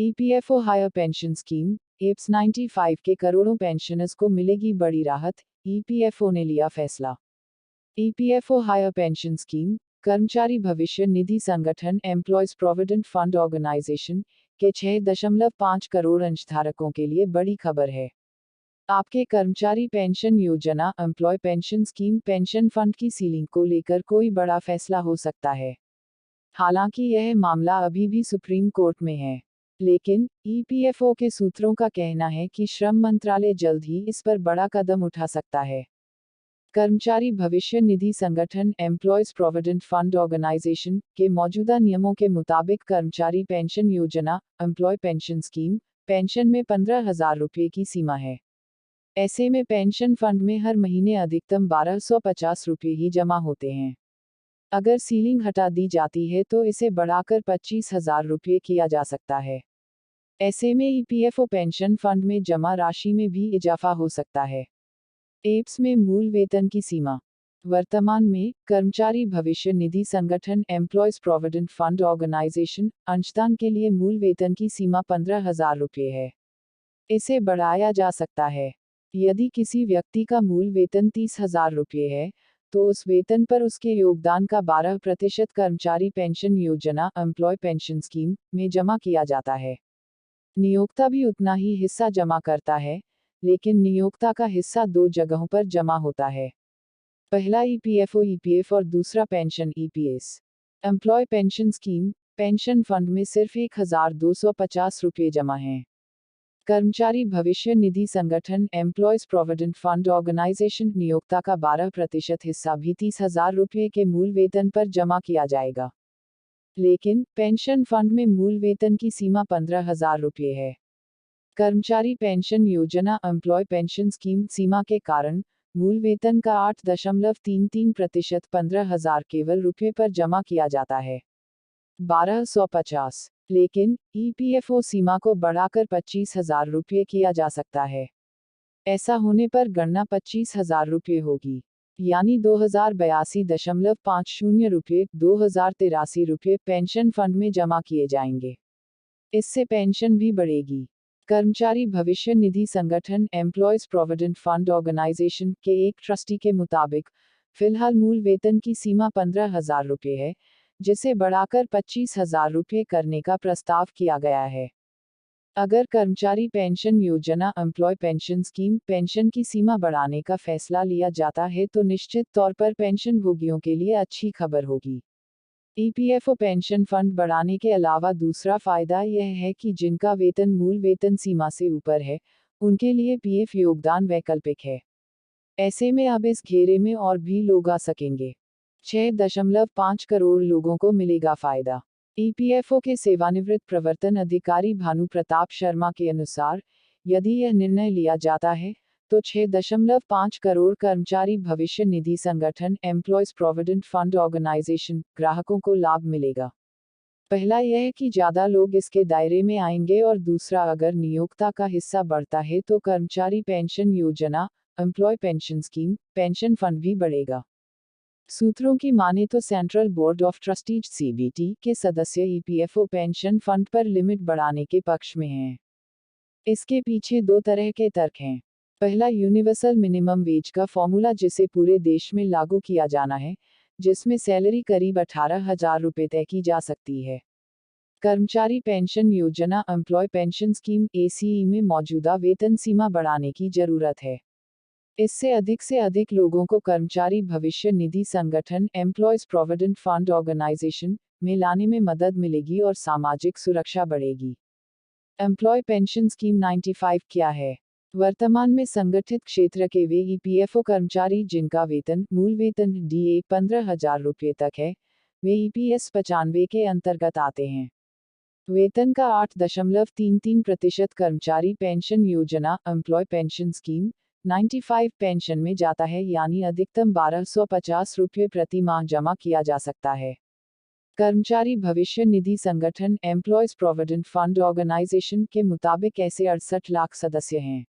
EPFO higher pension scheme EPS 95 के करोड़ों pensioners को मिलेगी बड़ी राहत, ईपीएफओ ने लिया फैसला। ईपीएफओ हायर पेंशन स्कीम कर्मचारी भविष्य निधि संगठन एम्प्लॉयज प्रोविडेंट फंड ऑर्गेनाइजेशन के 6.5 करोड़ अंशधारकों के लिए बड़ी खबर है। आपके कर्मचारी पेंशन योजना employ pension scheme pension fund की सीलिंग को लेकर कोई बड़ा फैसला हो सकता है। हालांकि यह मामला अभी भी सुप्रीम कोर्ट में है, लेकिन ईपीएफओ के सूत्रों का कहना है कि श्रम मंत्रालय जल्द ही इस पर बड़ा कदम उठा सकता है। कर्मचारी भविष्य निधि संगठन एम्प्लॉयज प्रोविडेंट फंड ऑर्गेनाइजेशन के मौजूदा नियमों के मुताबिक कर्मचारी पेंशन योजना एम्प्लॉय पेंशन स्कीम पेंशन में 15,000 रुपये की सीमा है। ऐसे में पेंशन फंड में हर महीने अधिकतम 1250 रुपये ही जमा होते हैं। अगर सीलिंग हटा दी जाती है तो इसे बढ़ाकर 25,000 रुपये किया जा सकता है। ऐसे में ईपीएफओ पेंशन फंड में जमा राशि में भी इजाफा हो सकता है। एप्स में मूल वेतन की सीमा। वर्तमान में कर्मचारी भविष्य निधि संगठन एम्प्लॉयज प्रोविडेंट फंड ऑर्गेनाइजेशन अंशदान के लिए मूल वेतन की सीमा 15,000 रुपये है। इसे बढ़ाया जा सकता है। यदि किसी व्यक्ति का मूल वेतन 30,000 रुपये है, तो उस वेतन पर उसके योगदान का 12% कर्मचारी पेंशन योजना एम्प्लॉय पेंशन स्कीम में जमा किया जाता है। नियोक्ता भी उतना ही हिस्सा जमा करता है, लेकिन नियोक्ता का हिस्सा 2 जगहों पर जमा होता है। पहला ईपीएफओ ईपीएफ और दूसरा pension EPS. Employ pension scheme pension fund में सिर्फ 1,250 रुपये जमा हैं। कर्मचारी भविष्य निधि संगठन एम्प्लॉयज प्रोविडेंट फंड ऑर्गेनाइजेशन नियोक्ता का 12% हिस्सा भी 30,000 रुपये के मूल वेतन पर जमा किया जाएगा। लेकिन पेंशन फंड में मूल वेतन की सीमा 15,000 रुपये है। कर्मचारी पेंशन योजना एम्प्लॉय पेंशन स्कीम सीमा के कारण मूल वेतन का 8.33% 15,000 केवल रुपये पर जमा किया जाता है। 1250। लेकिन ईपीएफओ सीमा को बढ़ाकर 25,000 रुपये किया जा सकता है। ऐसा होने पर गणना 25,000 रुपये होगी, यानी 2,082.50 रुपये 2,083 रुपये पेंशन फंड में जमा किए जाएंगे। इससे पेंशन भी बढ़ेगी। कर्मचारी भविष्य निधि संगठन एम्प्लॉयज प्रोविडेंट फंड ऑर्गेनाइजेशन के एक ट्रस्टी के मुताबिक फिलहाल मूल वेतन की सीमा 15,000 रुपये है, जिसे बढ़ाकर 25,000 रुपये करने का प्रस्ताव किया गया है। अगर कर्मचारी पेंशन योजना एम्प्लॉय पेंशन स्कीम पेंशन की सीमा बढ़ाने का फैसला लिया जाता है तो निश्चित तौर पर पेंशन भोगियों के लिए अच्छी खबर होगी। ईपीएफओ पेंशन फंड बढ़ाने के अलावा दूसरा फायदा यह है कि जिनका वेतन मूल वेतन सीमा से ऊपर है, उनके लिए पीएफ योगदान वैकल्पिक है। ऐसे में अब इस घेरे में और भी लोग आ सकेंगे। 6.5 करोड़ लोगों को मिलेगा फायदा। ईपीएफओ के सेवानिवृत्त प्रवर्तन अधिकारी भानु प्रताप शर्मा के अनुसार, यदि यह निर्णय लिया जाता है, तो 6.5 करोड़ कर्मचारी भविष्य निधि संगठन एम्प्लॉयज प्रोविडेंट फंड ऑर्गेनाइजेशन ग्राहकों को लाभ मिलेगा। पहला यह कि ज़्यादा लोग इसके दायरे में आएंगे और दूसरा अगर नियोक्ता का हिस्सा बढ़ता है तो कर्मचारी पेंशन योजना employ pension scheme pension fund भी बढ़ेगा। सूत्रों की माने तो central board of trustees CBT के सदस्य ईपीएफओ पेंशन फंड पर लिमिट बढ़ाने के पक्ष में हैं। इसके पीछे 2 तरह के तर्क हैं। पहला यूनिवर्सल मिनिमम वेज का फॉर्मूला जिसे पूरे देश में लागू किया जाना है, जिसमें सैलरी करीब 18,000 रुपये तय की जा सकती है। कर्मचारी पेंशन योजना एम्प्लॉय पेंशन स्कीम एसीई में मौजूदा वेतन सीमा बढ़ाने की जरूरत है। इससे अधिक लोगों को कर्मचारी भविष्य निधि संगठन एम्प्लॉयज प्रोविडेंट फंड ऑर्गेनाइजेशन में लाने में मदद मिलेगी और सामाजिक सुरक्षा बढ़ेगी। एम्प्लॉय पेंशन स्कीम 95 क्या है? वर्तमान में संगठित क्षेत्र के वे ईपीएफओ कर्मचारी जिनका वेतन मूल वेतन डीए 15,000 रुपये तक है, वे ईपीएस 95 के अंतर्गत आते हैं। वेतन का 8.33% कर्मचारी पेंशन योजना एम्प्लॉय पेंशन स्कीम 95 पेंशन में जाता है, यानी अधिकतम 1,250 रुपये प्रति माह जमा किया जा सकता है। कर्मचारी भविष्य निधि संगठन एम्प्लॉयज प्रोविडेंट फंड ऑर्गेनाइजेशन के मुताबिक ऐसे 68 लाख सदस्य हैं।